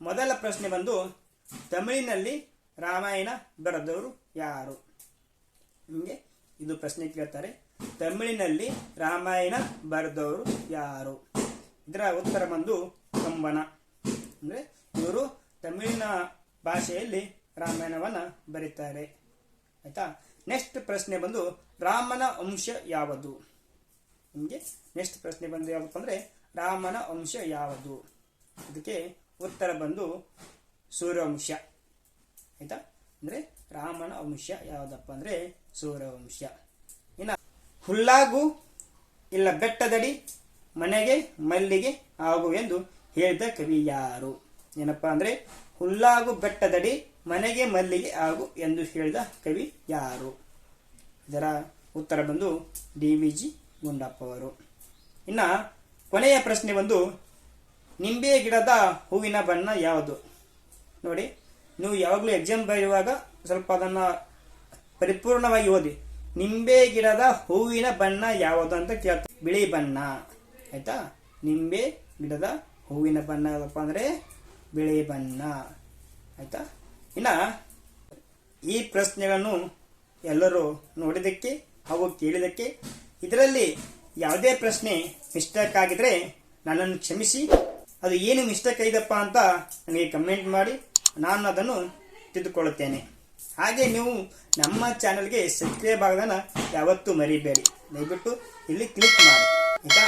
ಮೊದಲ ಪ್ರಶ್ನೆ ಬಂದು ತಮಿಳಿನಲ್ಲಿ ರಾಮಾಯಣ ಬರೆದವರು ಯಾರು? ನಿಮಗೆ ಇದು ಪ್ರಶ್ನೆ ಕೇಳ್ತಾರೆ. ತಮಿಳಿನಲ್ಲಿ ರಾಮಾಯಣ ಬರೆದವರು ಯಾರು? ಇದರ ಉತ್ತರ ಬಂದು ಕಂಬನ. ಅಂದರೆ ಇವರು ತಮಿಳಿನ ಭಾಷೆಯಲ್ಲಿ ರಾಮಾಯಣವನ್ನು ಬರೀತಾರೆ. ಆಯ್ತಾ. ನೆಕ್ಸ್ಟ್ ಪ್ರಶ್ನೆ ಬಂದು ರಾಮನ ವಂಶ ಯಾವುದು? ನಿಮಗೆ ನೆಕ್ಸ್ಟ್ ಪ್ರಶ್ನೆ ಬಂದು ಯಾವಪ್ಪ ಅಂದರೆ ರಾಮನ ವಂಶ ಯಾವುದು? ಅದಕ್ಕೆ ಉತ್ತರ ಬಂದು ಸೂರ್ಯವಂಶ. ಆಯ್ತಾ. ಅಂದರೆ ರಾಮನ ವಂಶ ಯಾವುದಪ್ಪ ಅಂದರೆ ಸೂರ್ಯವಂಶ. ಇನ್ನು ಹುಲ್ಲಾಗು ಇಲ್ಲ ಬೆಟ್ಟದಡಿ ಮನೆಗೆ ಮಲ್ಲಿಗೆ ಆಗು ಎಂದು ಹೇಳಿದ ಕವಿ ಯಾರು? ಏನಪ್ಪ ಅಂದರೆ ಹುಲ್ಲಾಗು ಬೆಟ್ಟದಡಿ ಮನೆಗೆ ಮಲ್ಲಿಗೆ ಆಗು ಎಂದು ಹೇಳಿದ ಕವಿ ಯಾರು? ಇದರ ಉತ್ತರ ಬಂದು DVG ಗುಂಡಪ್ಪ ಅವರು. ಇನ್ನು ಕೊನೆಯ ಪ್ರಶ್ನೆ ಬಂದು ನಿಂಬೆ ಗಿಡದ ಹೂವಿನ ಬಣ್ಣ ಯಾವುದು? ನೋಡಿ, ನೀವು ಯಾವಾಗಲೂ ಎಕ್ಸಾಮ್ ಬರೆಯುವಾಗ ಸ್ವಲ್ಪ ಅದನ್ನು ಪರಿಪೂರ್ಣವಾಗಿ ಓದಿ. ನಿಂಬೆ ಗಿಡದ ಹೂವಿನ ಬಣ್ಣ ಯಾವುದು ಅಂತ ಕೇಳ್ತಾರೆ. ಬಿಳಿ ಬಣ್ಣ. ಆಯ್ತಾ. ನಿಂಬೆ ಗಿಡದ ಹೂವಿನ ಬಣ್ಣ ಯಾವುದಪ್ಪ ಅಂದರೆ ಬಿಳಿ ಬಣ್ಣ. ಆಯ್ತಾ. ಇನ್ನು ಈ ಪ್ರಶ್ನೆಗಳನ್ನು ಎಲ್ಲರೂ ನೋಡಿದ್ದಕ್ಕೆ ಹಾಗೂ ಕೇಳಿದ್ದಕ್ಕೆ ಇದರಲ್ಲಿ ಯಾವುದೇ ಪ್ರಶ್ನೆ ಮಿಸ್ಟೇಕ್ ಆಗಿದ್ರೆ ನನ್ನನ್ನು ಕ್ಷಮಿಸಿ. ಅದು ಏನು ಮಿಸ್ಟೇಕ್ ಆಗಿದೆಪ್ಪ ಅಂತ ನನಗೆ ಕಮೆಂಟ್ ಮಾಡಿ, ನಾನು ಅದನ್ನು ತಿದ್ದುಕೊಳ್ಳುತ್ತೇನೆ. ಹಾಗೆ ನೀವು ನಮ್ಮ ಚಾನಲ್ಗೆ ಸಬ್ಸ್ಕ್ರೈಬ್ ಆಗೋದನ್ನು ಯಾವತ್ತೂ ಮರಿಬೇಡಿ. ದಯವಿಟ್ಟು ಇಲ್ಲಿ ಕ್ಲಿಕ್ ಮಾಡಿ. ಆಯಿತಾ.